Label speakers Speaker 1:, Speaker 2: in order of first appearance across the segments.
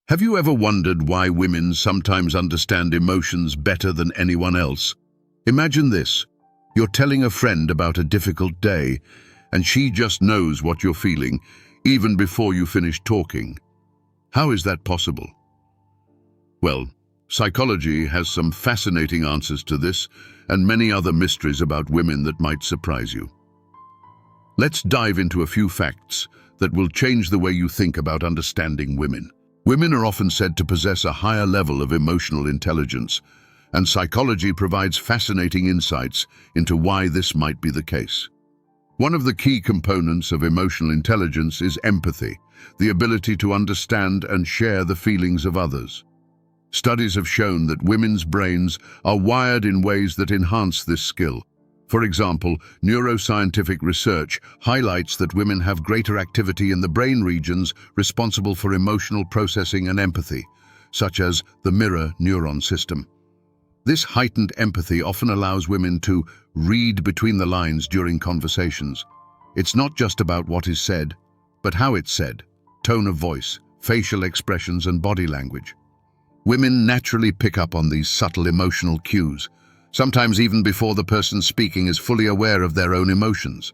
Speaker 1: Have you ever wondered why women sometimes understand emotions better than anyone else? Imagine this. You're telling a friend about a difficult day, and she just knows what you're feeling, even before you finish talking. How is that possible? Well, psychology has some fascinating answers to this, and many other mysteries about women that might surprise you. Let's dive into a few facts that will change the way you think about understanding women. Women are often said to possess a higher level of emotional intelligence, and psychology provides fascinating insights into why this might be the case. One of the key components of emotional intelligence is empathy, the ability to understand and share the feelings of others. Studies have shown that women's brains are wired in ways that enhance this skill. For example, neuroscientific research highlights that women have greater activity in the brain regions responsible for emotional processing and empathy, such as the mirror neuron system. This heightened empathy often allows women to read between the lines during conversations. It's not just about what is said, but how it's said, tone of voice, facial expressions, and body language. Women naturally pick up on these subtle emotional cues, sometimes even before the person speaking is fully aware of their own emotions.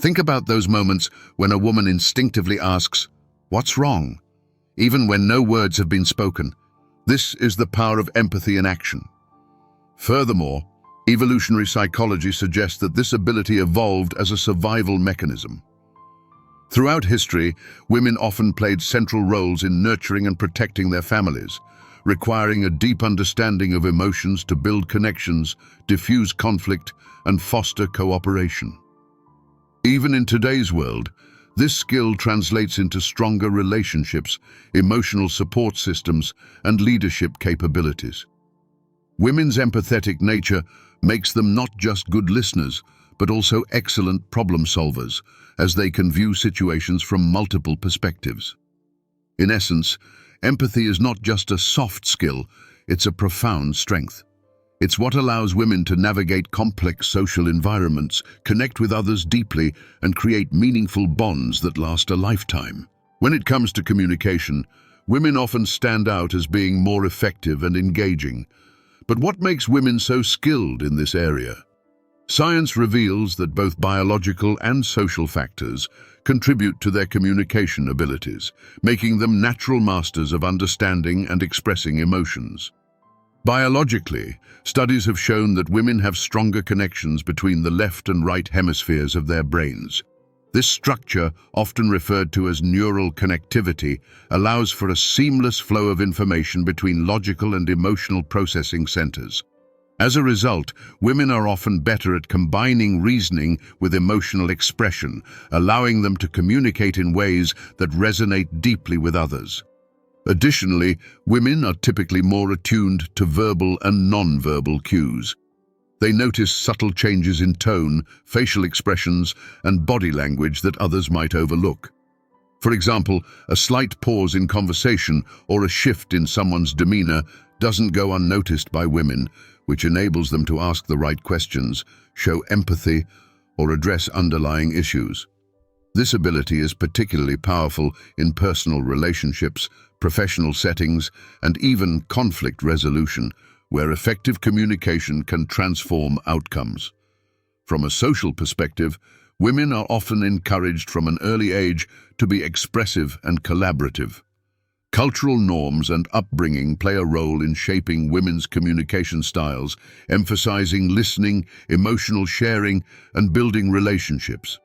Speaker 1: Think about those moments when a woman instinctively asks, "What's wrong?" even when no words have been spoken. This is the power of empathy in action. Furthermore, evolutionary psychology suggests that this ability evolved as a survival mechanism. Throughout history, women often played central roles in nurturing and protecting their families, requiring a deep understanding of emotions to build connections, diffuse conflict, and foster cooperation. Even in today's world, this skill translates into stronger relationships, emotional support systems, and leadership capabilities. Women's empathetic nature makes them not just good listeners, but also excellent problem solvers, as they can view situations from multiple perspectives. In essence, empathy is not just a soft skill, it's a profound strength. It's what allows women to navigate complex social environments, connect with others deeply, and create meaningful bonds that last a lifetime. When it comes to communication, women often stand out as being more effective and engaging. But what makes women so skilled in this area? Science reveals that both biological and social factors contribute to their communication abilities, making them natural masters of understanding and expressing emotions. Biologically, studies have shown that women have stronger connections between the left and right hemispheres of their brains. This structure, often referred to as neural connectivity, allows for a seamless flow of information between logical and emotional processing centers. As a result, women are often better at combining reasoning with emotional expression, allowing them to communicate in ways that resonate deeply with others. Additionally, women are typically more attuned to verbal and non-verbal cues. They notice subtle changes in tone, facial expressions, and body language that others might overlook. For example, a slight pause in conversation or a shift in someone's demeanor doesn't go unnoticed by women, which enables them to ask the right questions, show empathy, or address underlying issues. This ability is particularly powerful in personal relationships, professional settings, and even conflict resolution, where effective communication can transform outcomes. From a social perspective, women are often encouraged from an early age to be expressive and collaborative. Cultural norms and upbringing play a role in shaping women's communication styles, emphasizing listening, emotional sharing, and building relationships.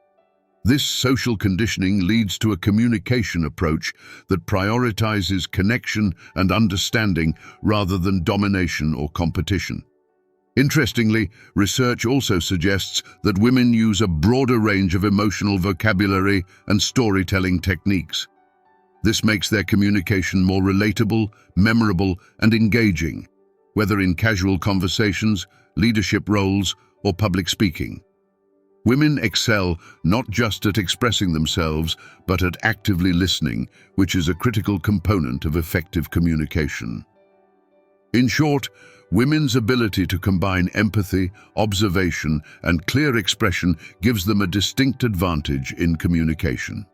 Speaker 1: This social conditioning leads to a communication approach that prioritizes connection and understanding rather than domination or competition. Interestingly, research also suggests that women use a broader range of emotional vocabulary and storytelling techniques. This makes their communication more relatable, memorable, and engaging, whether in casual conversations, leadership roles, or public speaking. Women excel not just at expressing themselves, but at actively listening, which is a critical component of effective communication. In short, women's ability to combine empathy, observation, and clear expression gives them a distinct advantage in communication.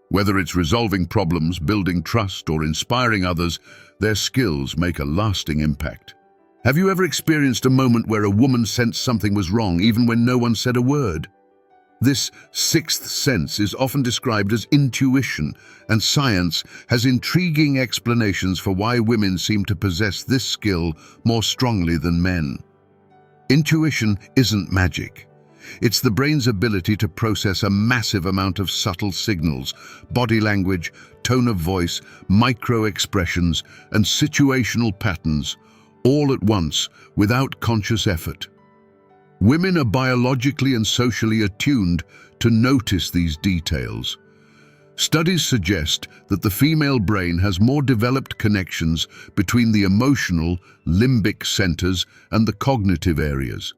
Speaker 1: Whether it's resolving problems, building trust, or inspiring others, their skills make a lasting impact. Have you ever experienced a moment where a woman sensed something was wrong, even when no one said a word? This sixth sense is often described as intuition, and science has intriguing explanations for why women seem to possess this skill more strongly than men. Intuition isn't magic. It's the brain's ability to process a massive amount of subtle signals, body language, tone of voice, micro-expressions, and situational patterns, all at once, without conscious effort. Women are biologically and socially attuned to notice these details. Studies suggest that the female brain has more developed connections between the emotional, limbic centers and the cognitive areas.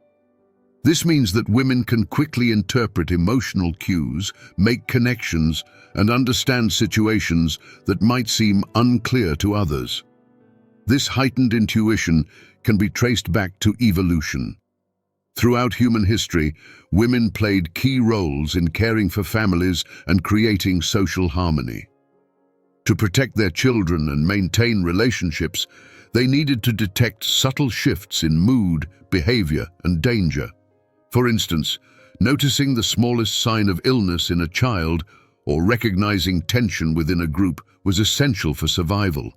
Speaker 1: This means that women can quickly interpret emotional cues, make connections, and understand situations that might seem unclear to others. This heightened intuition can be traced back to evolution. Throughout human history, women played key roles in caring for families and creating social harmony. To protect their children and maintain relationships, they needed to detect subtle shifts in mood, behavior, and danger. For instance, noticing the smallest sign of illness in a child or recognizing tension within a group was essential for survival.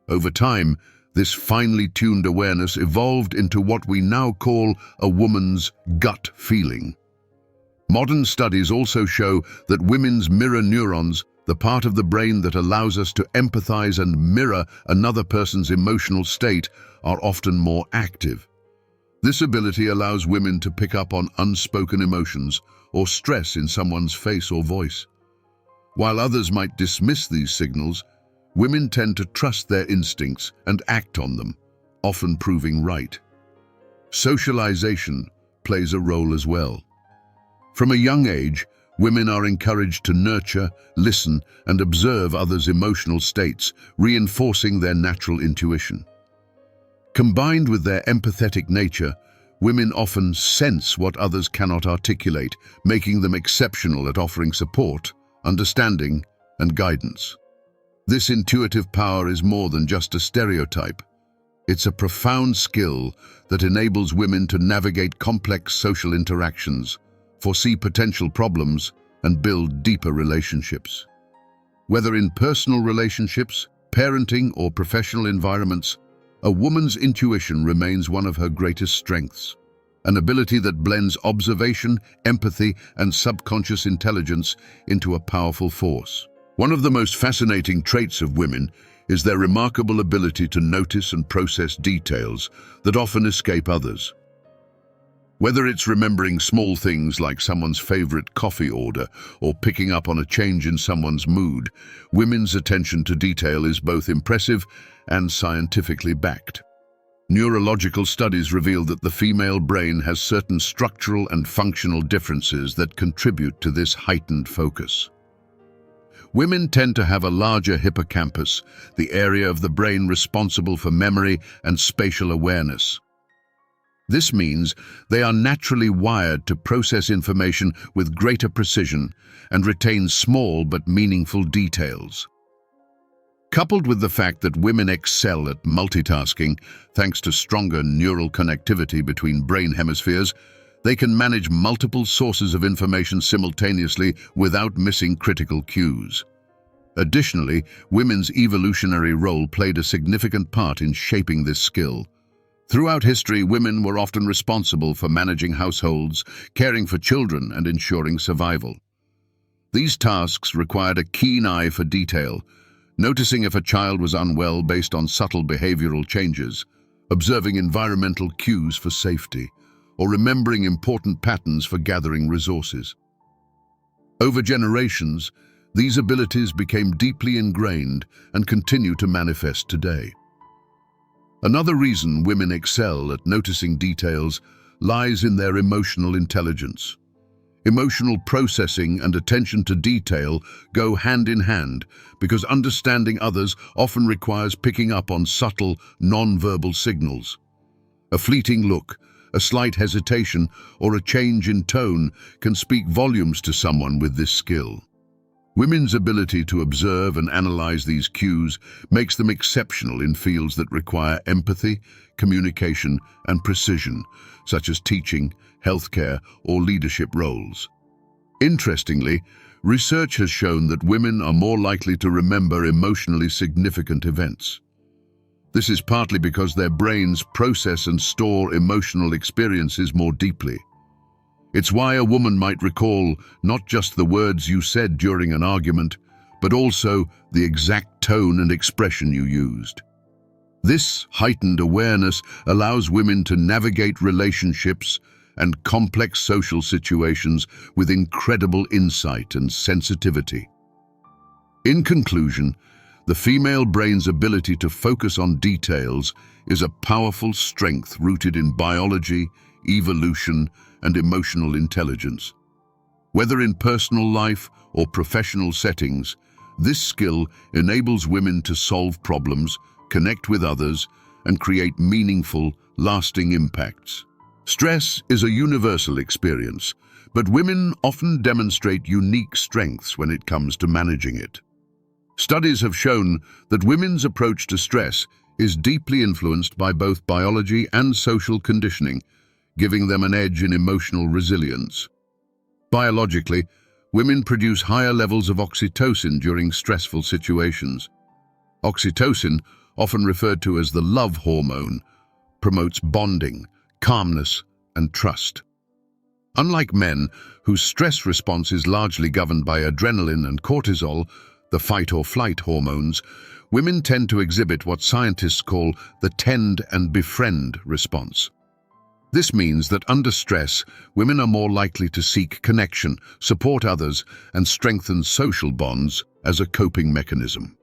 Speaker 1: Over time, this finely tuned awareness evolved into what we now call a woman's gut feeling. Modern studies also show that women's mirror neurons, the part of the brain that allows us to empathize and mirror another person's emotional state, are often more active. This ability allows women to pick up on unspoken emotions or stress in someone's face or voice. While others might dismiss these signals, women tend to trust their instincts and act on them, often proving right. Socialization plays a role as well. From a young age, women are encouraged to nurture, listen, and observe others' emotional states, reinforcing their natural intuition. Combined with their empathetic nature, women often sense what others cannot articulate, making them exceptional at offering support, understanding, and guidance. This intuitive power is more than just a stereotype. It's a profound skill that enables women to navigate complex social interactions, foresee potential problems, and build deeper relationships. Whether in personal relationships, parenting, or professional environments, a woman's intuition remains one of her greatest strengths, an ability that blends observation, empathy, and subconscious intelligence into a powerful force. One of the most fascinating traits of women is their remarkable ability to notice and process details that often escape others. Whether it's remembering small things like someone's favorite coffee order or picking up on a change in someone's mood, women's attention to detail is both impressive and scientifically backed. Neurological studies reveal that the female brain has certain structural and functional differences that contribute to this heightened focus. Women tend to have a larger hippocampus, the area of the brain responsible for memory and spatial awareness. This means they are naturally wired to process information with greater precision and retain small but meaningful details. Coupled with the fact that women excel at multitasking, thanks to stronger neural connectivity between brain hemispheres, they can manage multiple sources of information simultaneously without missing critical cues. Additionally, women's evolutionary role played a significant part in shaping this skill. Throughout history, women were often responsible for managing households, caring for children, and ensuring survival. These tasks required a keen eye for detail, noticing if a child was unwell based on subtle behavioral changes, observing environmental cues for safety, or remembering important patterns for gathering resources. Over generations, these abilities became deeply ingrained and continue to manifest today. Another reason women excel at noticing details lies in their emotional intelligence. Emotional processing and attention to detail go hand in hand because understanding others often requires picking up on subtle, non-verbal signals. A fleeting look, a slight hesitation, or a change in tone can speak volumes to someone with this skill. Women's ability to observe and analyze these cues makes them exceptional in fields that require empathy, communication, and precision, such as teaching, healthcare, or leadership roles. Interestingly, research has shown that women are more likely to remember emotionally significant events. This is partly because their brains process and store emotional experiences more deeply. It's why a woman might recall not just the words you said during an argument, but also the exact tone and expression you used. This heightened awareness allows women to navigate relationships and complex social situations with incredible insight and sensitivity. In conclusion, the female brain's ability to focus on details is a powerful strength rooted in biology, evolution, and emotional intelligence. Whether in personal life or professional settings, this skill enables women to solve problems, connect with others, and create meaningful, lasting impacts. Stress is a universal experience, but women often demonstrate unique strengths when it comes to managing it. Studies have shown that women's approach to stress is deeply influenced by both biology and social conditioning, giving them an edge in emotional resilience. Biologically, women produce higher levels of oxytocin during stressful situations. Oxytocin, often referred to as the love hormone, promotes bonding, calmness, and trust. Unlike men, whose stress response is largely governed by adrenaline and cortisol, the fight-or-flight hormones, women tend to exhibit what scientists call the tend and befriend response. This means that under stress, women are more likely to seek connection, support others, and strengthen social bonds as a coping mechanism.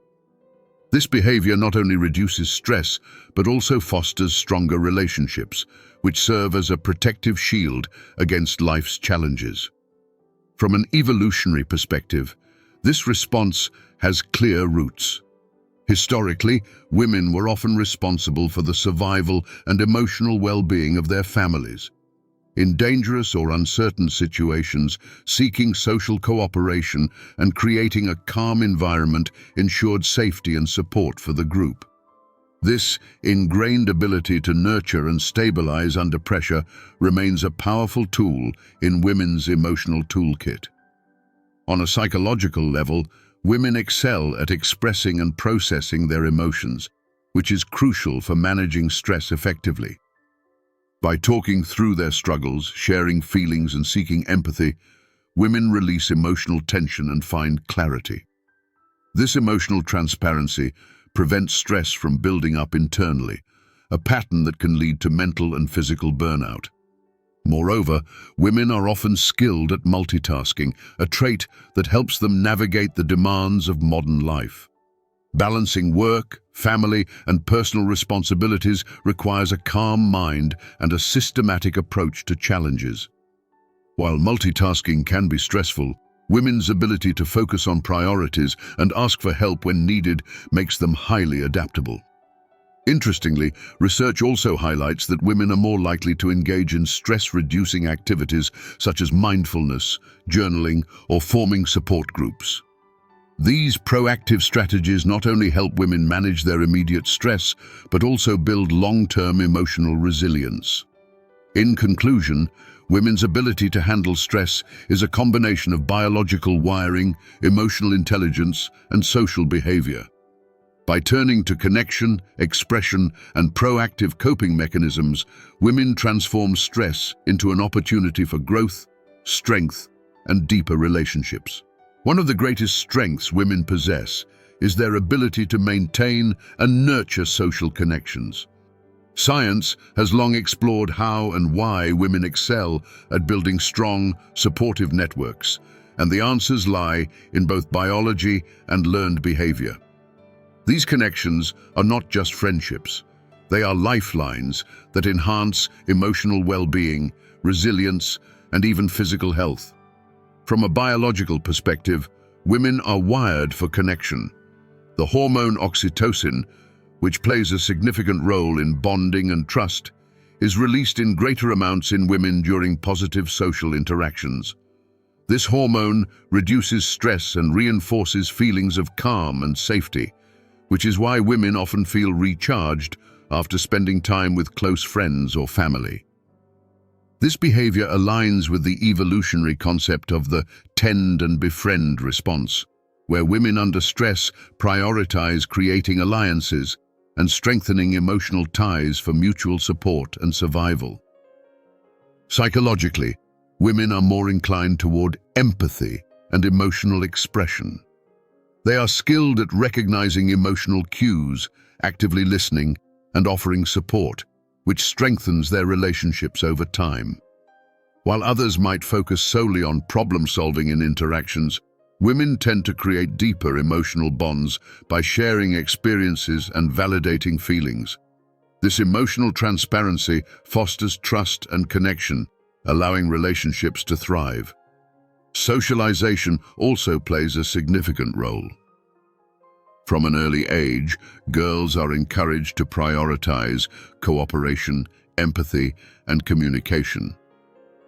Speaker 1: This behavior not only reduces stress, but also fosters stronger relationships, which serve as a protective shield against life's challenges. From an evolutionary perspective, this response has clear roots. Historically, women were often responsible for the survival and emotional well-being of their families. In dangerous or uncertain situations, seeking social cooperation and creating a calm environment ensured safety and support for the group. This ingrained ability to nurture and stabilize under pressure remains a powerful tool in women's emotional toolkit. On a psychological level, women excel at expressing and processing their emotions, which is crucial for managing stress effectively. By talking through their struggles, sharing feelings, and seeking empathy, women release emotional tension and find clarity. This emotional transparency prevents stress from building up internally, a pattern that can lead to mental and physical burnout. Moreover, women are often skilled at multitasking, a trait that helps them navigate the demands of modern life. Balancing work, family, and personal responsibilities requires a calm mind and a systematic approach to challenges. While multitasking can be stressful, women's ability to focus on priorities and ask for help when needed makes them highly adaptable. Interestingly, research also highlights that women are more likely to engage in stress-reducing activities such as mindfulness, journaling, or forming support groups. These proactive strategies not only help women manage their immediate stress, but also build long-term emotional resilience. In conclusion, women's ability to handle stress is a combination of biological wiring, emotional intelligence, and social behavior. By turning to connection, expression, and proactive coping mechanisms, women transform stress into an opportunity for growth, strength, and deeper relationships. One of the greatest strengths women possess is their ability to maintain and nurture social connections. Science has long explored how and why women excel at building strong, supportive networks, and the answers lie in both biology and learned behavior. These connections are not just friendships. They are lifelines that enhance emotional well-being, resilience, and even physical health. From a biological perspective, women are wired for connection. The hormone oxytocin, which plays a significant role in bonding and trust, is released in greater amounts in women during positive social interactions. This hormone reduces stress and reinforces feelings of calm and safety, which is why women often feel recharged after spending time with close friends or family. This behavior aligns with the evolutionary concept of the tend and befriend response, where women under stress prioritize creating alliances and strengthening emotional ties for mutual support and survival. Psychologically, women are more inclined toward empathy and emotional expression. They are skilled at recognizing emotional cues, actively listening, and offering support, which strengthens their relationships over time. While others might focus solely on problem-solving in interactions, women tend to create deeper emotional bonds by sharing experiences and validating feelings. This emotional transparency fosters trust and connection, allowing relationships to thrive. Socialization also plays a significant role. From an early age, girls are encouraged to prioritize cooperation, empathy, and communication.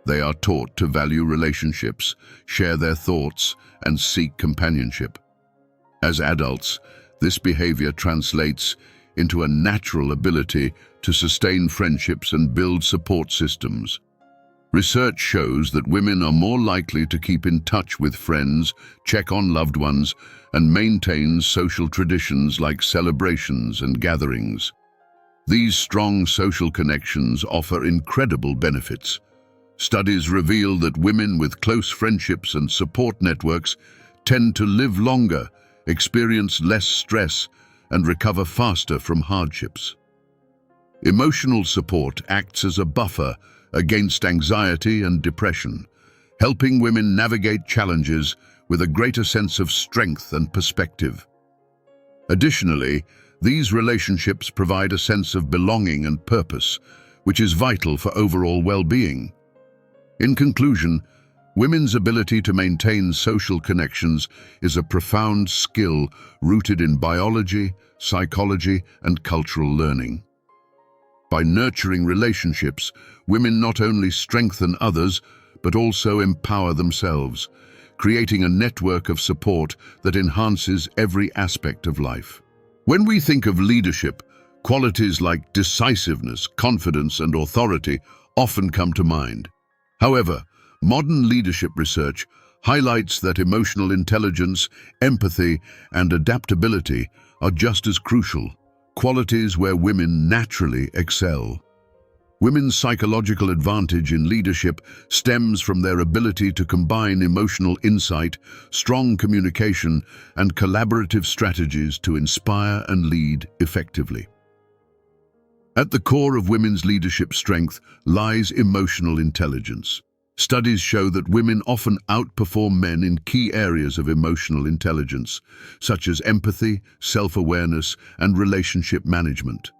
Speaker 1: They are taught to value relationships, share their thoughts, and seek companionship. As adults, this behavior translates into a natural ability to sustain friendships and build support systems. Research shows that women are more likely to keep in touch with friends, check on loved ones, and maintain social traditions like celebrations and gatherings. These strong social connections offer incredible benefits. Studies reveal that women with close friendships and support networks tend to live longer, experience less stress, and recover faster from hardships. Emotional support acts as a buffer against anxiety and depression, helping women navigate challenges with a greater sense of strength and perspective. Additionally, these relationships provide a sense of belonging and purpose, which is vital for overall well-being. In conclusion, women's ability to maintain social connections is a profound skill rooted in biology, psychology, and cultural learning. By nurturing relationships, women not only strengthen others, but also empower themselves, creating a network of support that enhances every aspect of life. When we think of leadership, qualities like decisiveness, confidence, and authority often come to mind. However, modern leadership research highlights that emotional intelligence, empathy, and adaptability are just as crucial, qualities where women naturally excel. Women's psychological advantage in leadership stems from their ability to combine emotional insight, strong communication, and collaborative strategies to inspire and lead effectively. At the core of women's leadership strength lies emotional intelligence. Studies show that women often outperform men in key areas of emotional intelligence, such as empathy, self-awareness, and relationship management.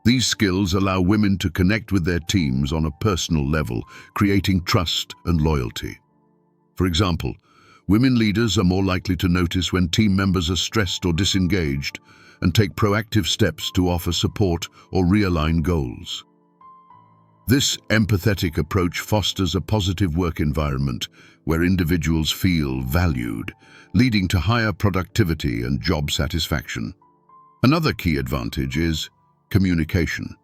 Speaker 1: These skills allow women to connect with their teams on a personal level, creating trust and loyalty. For example, women leaders are more likely to notice when team members are stressed or disengaged and take proactive steps to offer support or realign goals. This empathetic approach fosters a positive work environment where individuals feel valued, leading to higher productivity and job satisfaction. Another key advantage is communication.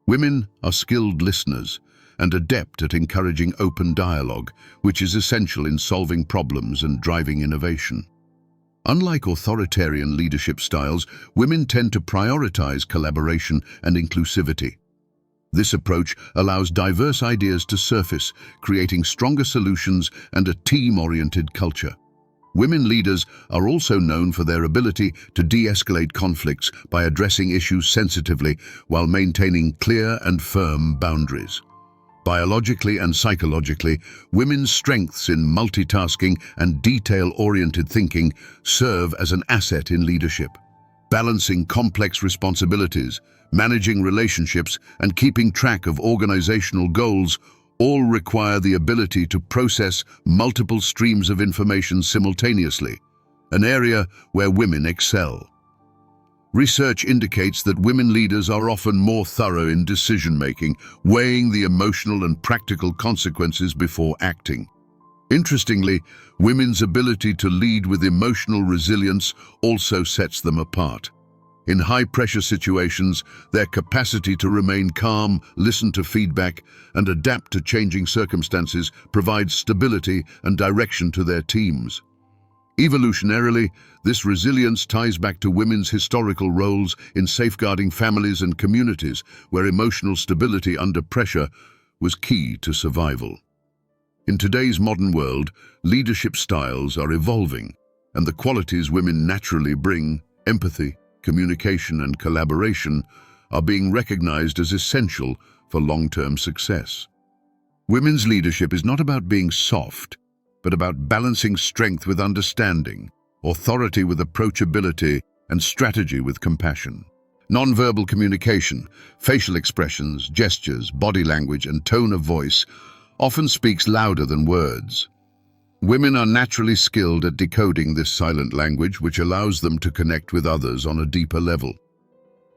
Speaker 1: Women are skilled listeners and adept at encouraging open dialogue, which is essential in solving problems and driving innovation. Unlike authoritarian leadership styles, women tend to prioritize collaboration and inclusivity. This approach allows diverse ideas to surface, creating stronger solutions and a team-oriented culture. Women leaders are also known for their ability to de-escalate conflicts by addressing issues sensitively while maintaining clear and firm boundaries. Biologically and psychologically, women's strengths in multitasking and detail-oriented thinking serve as an asset in leadership. Balancing complex responsibilities, managing relationships, and keeping track of organizational goals all require the ability to process multiple streams of information simultaneously, an area where women excel. Research indicates that women leaders are often more thorough in decision-making, weighing the emotional and practical consequences before acting. Interestingly, women's ability to lead with emotional resilience also sets them apart. In high-pressure situations, their capacity to remain calm, listen to feedback, and adapt to changing circumstances provides stability and direction to their teams. Evolutionarily, this resilience ties back to women's historical roles in safeguarding families and communities, where emotional stability under pressure was key to survival. In today's modern world, leadership styles are evolving, and the qualities women naturally bring, empathy, communication, and collaboration, are being recognized as essential for long-term success. Women's leadership is not about being soft, but about balancing strength with understanding, authority with approachability, and strategy with compassion. Nonverbal communication, facial expressions, gestures, body language, and tone of voice often speaks louder than words. Women are naturally skilled at decoding this silent language, which allows them to connect with others on a deeper level.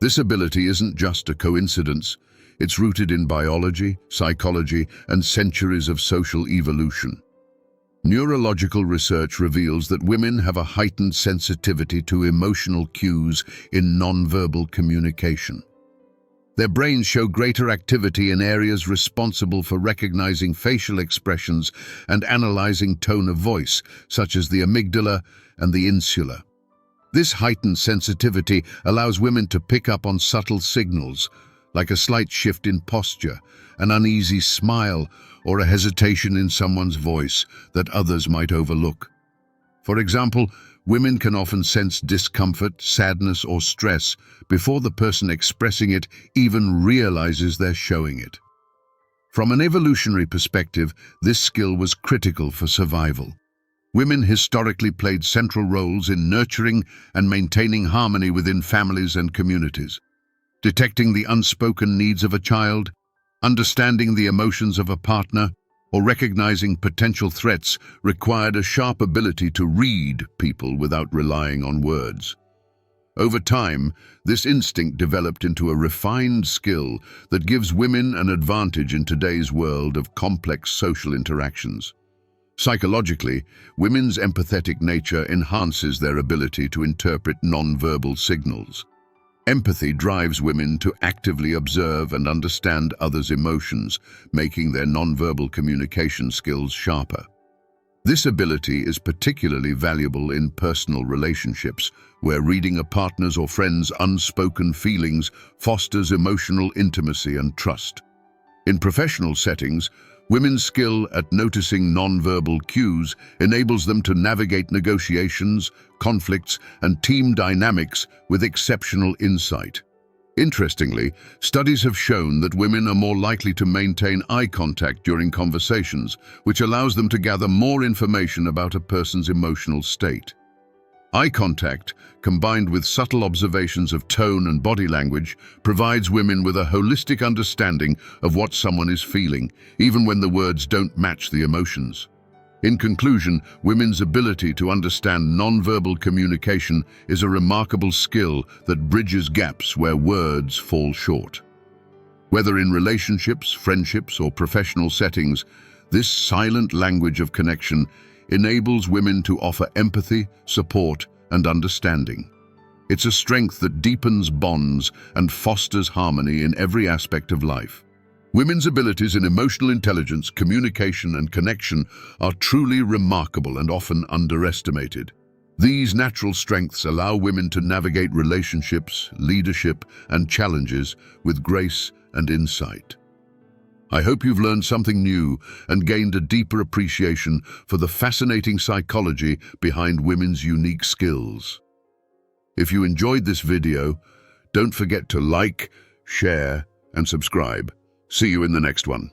Speaker 1: This ability isn't just a coincidence. It's rooted in biology, psychology, and centuries of social evolution. Neurological research reveals that women have a heightened sensitivity to emotional cues in nonverbal communication. Their brains show greater activity in areas responsible for recognizing facial expressions and analyzing tone of voice, such as the amygdala and the insula. This heightened sensitivity allows women to pick up on subtle signals, like a slight shift in posture, an uneasy smile, or a hesitation in someone's voice that others might overlook. For example, women can often sense discomfort, sadness, or stress before the person expressing it even realizes they're showing it. From an evolutionary perspective, this skill was critical for survival. Women historically played central roles in nurturing and maintaining harmony within families and communities. Detecting the unspoken needs of a child, understanding the emotions of a partner, or recognizing potential threats required a sharp ability to read people without relying on words. Over time, this instinct developed into a refined skill that gives women an advantage in today's world of complex social interactions. Psychologically, women's empathetic nature enhances their ability to interpret nonverbal signals. Empathy drives women to actively observe and understand others' emotions, making their nonverbal communication skills sharper. This ability is particularly valuable in personal relationships, where reading a partner's or friend's unspoken feelings fosters emotional intimacy and trust. In professional settings, women's skill at noticing nonverbal cues enables them to navigate negotiations, conflicts, and team dynamics with exceptional insight. Interestingly, studies have shown that women are more likely to maintain eye contact during conversations, which allows them to gather more information about a person's emotional state. Eye contact, combined with subtle observations of tone and body language, provides women with a holistic understanding of what someone is feeling, even when the words don't match the emotions. In conclusion, women's ability to understand nonverbal communication is a remarkable skill that bridges gaps where words fall short. Whether in relationships, friendships, or professional settings, this silent language of connection enables women to offer empathy, support, and understanding. It's a strength that deepens bonds and fosters harmony in every aspect of life. Women's abilities in emotional intelligence, communication, and connection are truly remarkable and often underestimated. These natural strengths allow women to navigate relationships, leadership, and challenges with grace and insight. I hope you've learned something new and gained a deeper appreciation for the fascinating psychology behind women's unique skills. If you enjoyed this video, don't forget to like, share, and subscribe. See you in the next one.